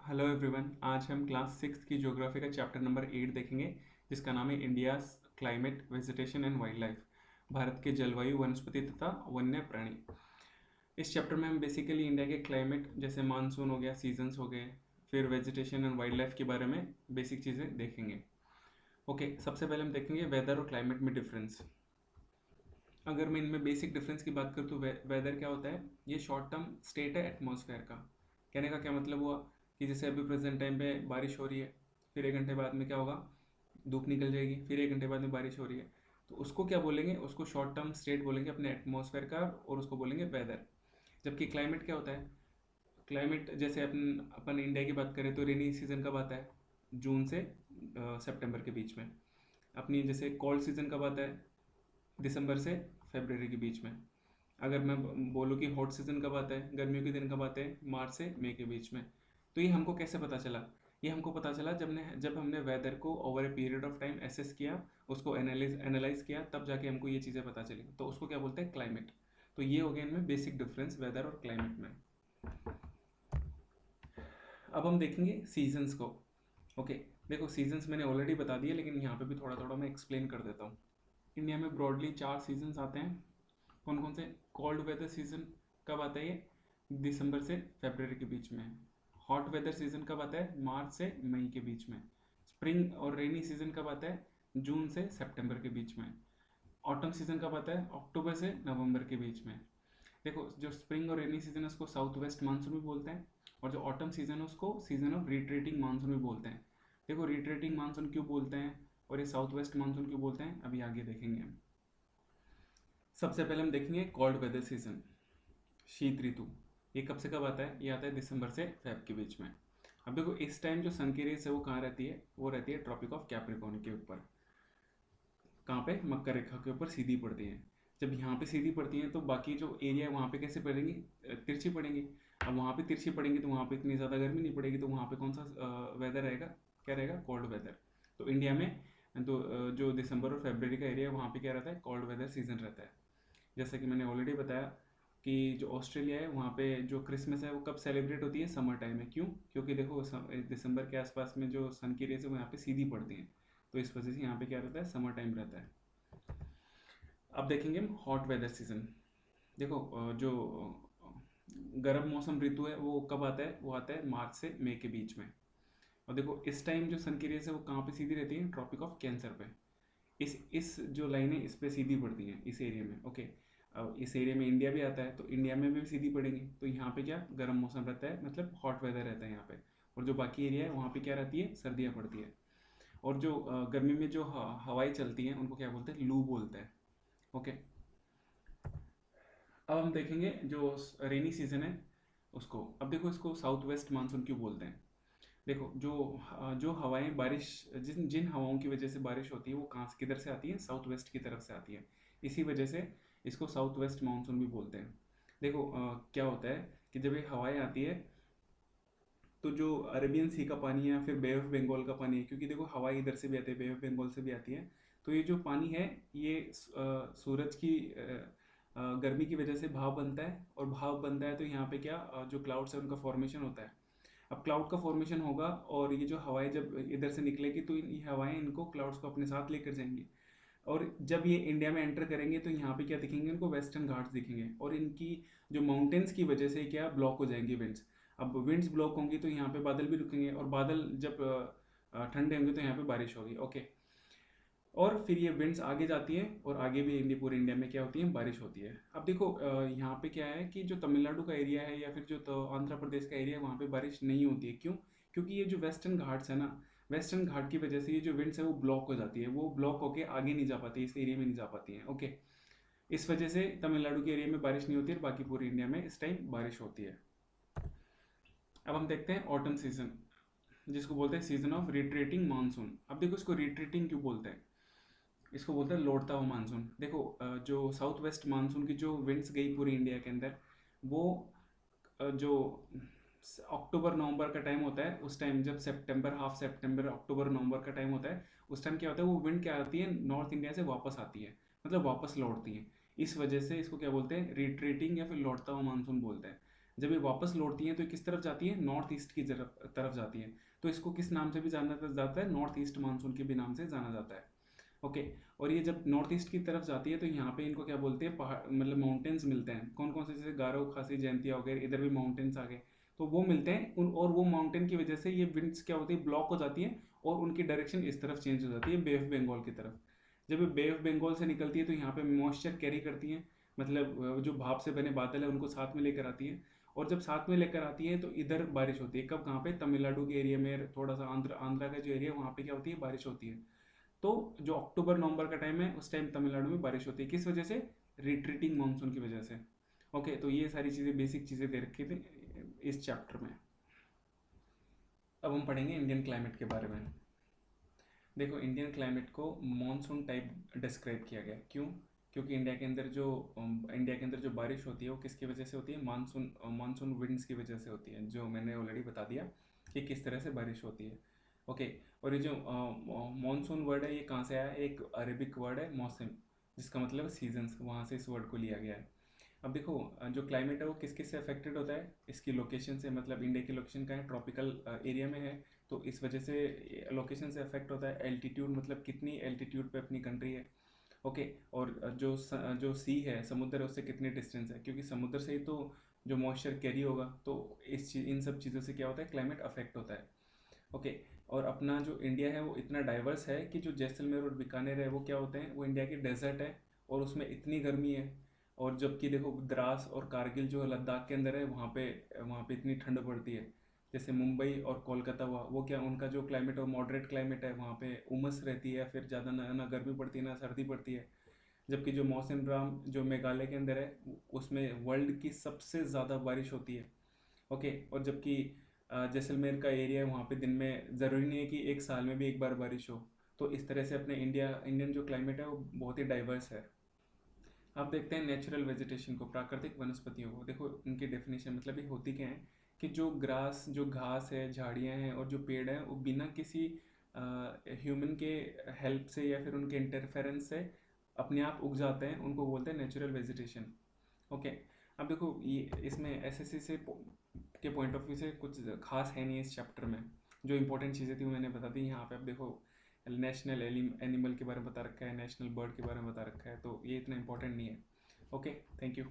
Hello everyone, आज हम class six की ज्योग्राफी का चैप्टर नंबर 8 देखेंगे, जिसका नाम है India's climate, vegetation and wild life. Bharat के जलवायु, वनस्पति तथा वन्य प्राणी। इस चैप्टर में हम बेसिकली इंडिया के क्लाइमेट जैसे मानसून हो गया, सीजन्स हो गए, फिर वेजिटेशन एंड वाइल्ड लाइफ के बारे में बेसिक चीज़ें देखेंगे। ओके, सबसे पहले हम देखेंगे वेदर और क्लाइमेट में डिफरेंस। अगर मैं इनमें बेसिक डिफरेंस की बात करूँ तो वेदर क्या होता है, ये शॉर्ट टर्म स्टेट है एटमॉस्फेयर का। कहने का क्या मतलब हुआ कि जैसे अभी प्रेजेंट टाइम पे बारिश हो रही है, फिर 1 घंटे बाद में क्या होगा, धूप निकल जाएगी, फिर 1 घंटे बाद में बारिश हो रही है, तो उसको क्या बोलेंगे, उसको शॉर्ट टर्म स्टेट बोलेंगे अपने एटमॉस्फेयर का, और उसको बोलेंगे वेदर। जबकि क्लाइमेट क्या होता है, क्लाइमेट जैसे अपन अपन इंडिया की बात करें तो रेनी सीजन कब आता है, जून से सितंबर के बीच में। अपनी जैसे कोल्ड सीजन कब आता है, दिसंबर से फरवरी के बीच में। अगर मैं बोलूँ कि हॉट सीज़न कब आता है, गर्मियों के दिन कब आते हैं, मार्च से मई के बीच में। तो ये हमको कैसे पता चला, ये हमको पता चला जब हमने वेदर को over a period of time assess किया, उसको एनालाइज किया, तब जाके हमको ये चीज़ें पता चली। तो उसको क्या बोलते हैं, क्लाइमेट। तो ये हो गया इनमें बेसिक डिफरेंस वेदर और क्लाइमेट में। अब हम देखेंगे सीजन्स को। ओके, देखो सीजन्स मैंने ऑलरेडी बता दिए, लेकिन यहाँ पे भी थोड़ा थोड़ा मैं एक्सप्लेन कर देता हूँ। इंडिया में ब्रॉडली 4 सीजन्स आते हैं। कौन कौन से, कोल्ड वेदर सीजन कब आता है, ये दिसंबर से फरवरी के बीच में है। हॉट वेदर सीजन कब आता है, मार्च से मई के बीच में। स्प्रिंग और रेनी सीजन कब आता है, जून से सितंबर के बीच में। ऑटम सीजन कब आता है, अक्टूबर से नवंबर के बीच में। देखो, जो स्प्रिंग और रेनी सीजन है उसको साउथ वेस्ट मानसून भी बोलते हैं, और जो ऑटम सीजन है उसको सीजन ऑफ रिट्रेटिंग मानसून भी बोलते हैं। देखो, रिट्रेटिंग मानसून क्यों बोलते हैं और ये साउथ वेस्ट मानसून क्यों बोलते हैं, अभी आगे देखेंगे हम। सबसे पहले हम देखेंगे कोल्ड वेदर सीजन, शीत ऋतु। ये कब से कब आता है, ये आता है दिसंबर से फेब के बीच में। अब देखो, इस टाइम जो सन की रेस है वो कहाँ रहती है, वो रहती है ट्रॉपिक ऑफ कैप्रिकॉर्न के ऊपर। कहाँ पे, मकर रेखा के ऊपर सीधी पड़ती है। जब यहाँ पे सीधी पड़ती हैं तो बाकी जो एरिया है वहाँ पे कैसे पड़ेंगी, तिरछी पड़ेंगी। अब वहाँ पे तिरछी पड़ेंगी तो वहाँ पे इतनी ज़्यादा गर्मी नहीं पड़ेगी, तो वहाँ पे कौन सा वेदर रहेगा, क्या रहेगा, कोल्ड वेदर। तो इंडिया में तो जो दिसंबर और फरवरी का एरिया है वहाँ पे क्या रहता है, कोल्ड वेदर सीजन रहता है। जैसा कि मैंने ऑलरेडी बताया कि जो ऑस्ट्रेलिया है वहाँ पे जो क्रिसमस है वो कब सेलिब्रेट होती है, समर टाइम में। क्यों, क्योंकि देखो दिसंबर के आसपास में जो सन की रेज है वो यहाँ पे सीधी पड़ती हैं, तो इस वजह से यहाँ पे क्या रहता है, समर टाइम रहता है। अब देखेंगे हम हॉट वेदर सीजन। देखो, जो गर्म मौसम ऋतु है वो कब आता है, वो आता है मार्च से मई के बीच में। और देखो, इस टाइम जो सन की रेज है वो कहाँ पे सीधी रहती है, ट्रॉपिक ऑफ कैंसर पे। इस जो लाइन है इस पे सीधी पड़ती है, इस एरिया में। ओके, अब इस एरिया में इंडिया भी आता है, तो इंडिया में भी सीधी पड़ेंगी, तो यहाँ पे क्या गर्म मौसम रहता है, मतलब हॉट वेदर रहता है यहाँ पे। और जो बाकी एरिया है वहाँ पे क्या रहती है, सर्दियाँ पड़ती है। और जो गर्मी में जो हवाएं चलती हैं उनको क्या बोलते हैं, लू बोलते हैं। ओके, अब हम देखेंगे जो रेनी सीजन है उसको। अब देखो, इसको साउथ वेस्ट मानसून क्यों बोलते हैं। देखो, जो हवाएं बारिश, जिन जिन हवाओं की वजह से बारिश होती है वो कहाँ से, किधर से आती है, साउथ वेस्ट की तरफ से आती है। इसी वजह से इसको साउथ वेस्ट मानसून भी बोलते हैं। देखो, क्या होता है कि जब ये हवाएं आती है तो जो अरेबियन सी का पानी है या फिर बे ऑफ बंगाल का पानी है, क्योंकि देखो हवाएं इधर से भी आती है, बे ऑफ बंगाल से भी आती है। तो ये जो पानी है ये सूरज की गर्मी की वजह से भाप बनता है, और भाप बनता है तो यहाँ पे क्या जो क्लाउड्स है उनका फॉर्मेशन होता है। अब क्लाउड का फॉर्मेशन होगा और ये जो हवाएं जब इधर से निकलेगी तो ये हवाएं इनको क्लाउड्स को अपने साथ लेकर जाएंगी। और जब ये इंडिया में एंटर करेंगे तो यहाँ पे क्या दिखेंगे, इनको वेस्टर्न घाट्स दिखेंगे, और इनकी जो माउंटेन्स की वजह से क्या ब्लॉक हो जाएंगे विंड्स। अब विंड्स ब्लॉक होंगी तो यहाँ पे बादल भी रुकेंगे, और बादल जब ठंडे होंगे तो यहाँ पे बारिश होगी। ओके, और फिर ये विंड्स आगे जाती है और आगे भी इंडिया, पूरे इंडिया में क्या होती है, बारिश होती है। अब देखो, यहाँ पे क्या है कि जो तमिलनाडु का एरिया है या फिर जो तो आंध्र प्रदेश का एरिया है वहाँ पे बारिश नहीं होती है। क्यों, क्योंकि ये जो वेस्टर्न घाट्स है ना, वेस्टर्न घाट की वजह से ये जो विंड्स है वो ब्लॉक हो जाती है, वो ब्लॉक होके आगे नहीं जा पाती, इस एरिया में नहीं जा पाती है। ओके, इस वजह से तमिलनाडु के एरिया में बारिश नहीं होती है, बाकी पूरे इंडिया में इस टाइम बारिश होती है। अब हम देखते हैं ऑटम सीजन, जिसको बोलते हैं सीजन ऑफ रिट्रेटिंग मानसून। अब देखो, इसको रिट्रेटिंग क्यों बोलते हैं, इसको बोलते हैं लौटता हुआ मानसून। देखो, जो साउथ वेस्ट मानसून की जो विंड्स गई पूरी इंडिया के अंदर, वो जो अक्टूबर नवंबर का टाइम होता है, उस टाइम जब सितंबर, हाफ सितंबर अक्टूबर नवंबर का टाइम होता है, उस टाइम क्या होता है, वो विंड क्या आती है, नॉर्थ इंडिया से वापस आती है, मतलब वापस लौटती है। इस वजह से इसको क्या बोलते हैं, रिट्रेटिंग या फिर लौटता हुआ मानसून बोलते हैं। जब ये वापस लौटती हैं तो ये किस तरफ जाती है, नॉर्थ ईस्ट की तरफ जाती है। तो इसको किस नाम से भी जाना जाता है, नॉर्थ ईस्ट मानसून के भी नाम से जाना जाता है। ओके, और ये जब नॉर्थ ईस्ट की तरफ जाती है तो यहाँ पे इनको क्या बोलते हैं, पहाड़ मतलब माउंटेन्स मिलते हैं। कौन कौन से, जैसे गारो, खासी, जयंतिया वगैरह, इधर भी माउंटेन्स आ गए, तो वो मिलते हैं उन, और वो माउंटेन की वजह से ये विंड्स क्या होती है, ब्लॉक हो जाती है और उनकी डायरेक्शन इस तरफ चेंज हो जाती है, बे ऑफ बंगाल की तरफ। जब ये बे ऑफ बंगाल से निकलती है तो यहाँ पे मॉइस्चर कैरी करती है, मतलब जो भाप से बने बादल है उनको साथ में लेकर आती है। और जब साथ में लेकर आती है तो इधर बारिश होती है, कब, कहाँ पे, तमिलनाडु के एरिया में, थोड़ा सा आंध्रा का जो एरिया है वहाँ पे क्या होती है, बारिश होती है। तो जो अक्टूबर नवंबर का टाइम है उस टाइम तमिलनाडु में बारिश होती है, किस वजह से, रिट्रीटिंग मानसून की वजह से। ओके, तो ये सारी चीज़ें, बेसिक चीज़ें दे रखी थी इस चैप्टर में। अब हम पढ़ेंगे इंडियन क्लाइमेट के बारे में। देखो, इंडियन क्लाइमेट को मॉनसून टाइप डिस्क्राइब किया गया, क्यों, क्योंकि इंडिया के अंदर जो बारिश होती है वो किसकी वजह से होती है, मानसून विंड्स की वजह से होती है, जो मैंने ऑलरेडी बता दिया कि किस तरह से बारिश होती है। ओके, और ये जो मॉनसून वर्ड है ये कहाँ से आया है, एक अरेबिक वर्ड है मौसम, जिसका मतलब है सीजन्स, वहाँ से इस वर्ड को लिया गया है। अब देखो, जो क्लाइमेट है वो किस किस से अफेक्टेड होता है, इसकी लोकेशन से, मतलब इंडिया की लोकेशन का है, ट्रॉपिकल एरिया में है, तो इस वजह से लोकेशन से अफेक्ट होता है। एल्टीट्यूड, मतलब कितनी एल्टीट्यूड पे अपनी कंट्री है। ओके, और जो सी है, समुद्र है, उससे कितनी डिस्टेंस है, क्योंकि समुद्र से ही तो जो मॉइस्चर कैरी होगा, तो इन सब चीज़ों से क्या होता है, क्लाइमेट अफेक्ट होता है। ओके, और अपना जो इंडिया है वो इतना डाइवर्स है कि जो जैसलमेर और बीकानेर है वो क्या होते हैं, वो इंडिया के डेजर्ट है, और उसमें इतनी गर्मी है। और जबकि देखो, द्रास और कारगिल जो लद्दाख के अंदर है, वहाँ पे इतनी ठंड पड़ती है। जैसे मुंबई और कोलकाता हुआ, वो क्या, उनका जो क्लाइमेट है वो मॉडरेट क्लाइमेट है, वहाँ पे उमस रहती है, फिर ज़्यादा ना गर्मी पड़ती है ना सर्दी पड़ती है। जबकि जो मौसम राम जो मेघालय के अंदर है, उसमें वर्ल्ड की सबसे ज़्यादा बारिश होती है। ओके, और जबकि जैसलमेर का एरिया है, वहाँ पे दिन में ज़रूरी नहीं है कि एक साल में भी एक बार बारिश हो। तो इस तरह से अपने इंडियन जो क्लाइमेट है वो बहुत ही डाइवर्स है। आप देखते हैं नेचुरल वेजिटेशन को, प्राकृतिक वनस्पतियों को। देखो, इनकी डेफिनेशन मतलब ये होती क्या है, कि जो घास है, झाड़ियाँ हैं और जो पेड़ हैं, वो बिना किसी ह्यूमन के हेल्प से या फिर उनके इंटरफेरेंस से अपने आप उग जाते हैं, उनको बोलते हैं नेचुरल वेजिटेशन। ओके, अब देखो, ये इसमें एसएससी से के पॉइंट ऑफ व्यू से कुछ खास है नहीं इस चैप्टर में। जो इंपॉर्टेंट चीज़ें थी वो मैंने बता दी। यहाँ पे आप देखो, नेशनल एनिमल के बारे में बता रखा है, नेशनल बर्ड के बारे में बता रखा है, तो ये इतना इंपॉर्टेंट नहीं है। Okay, thank you.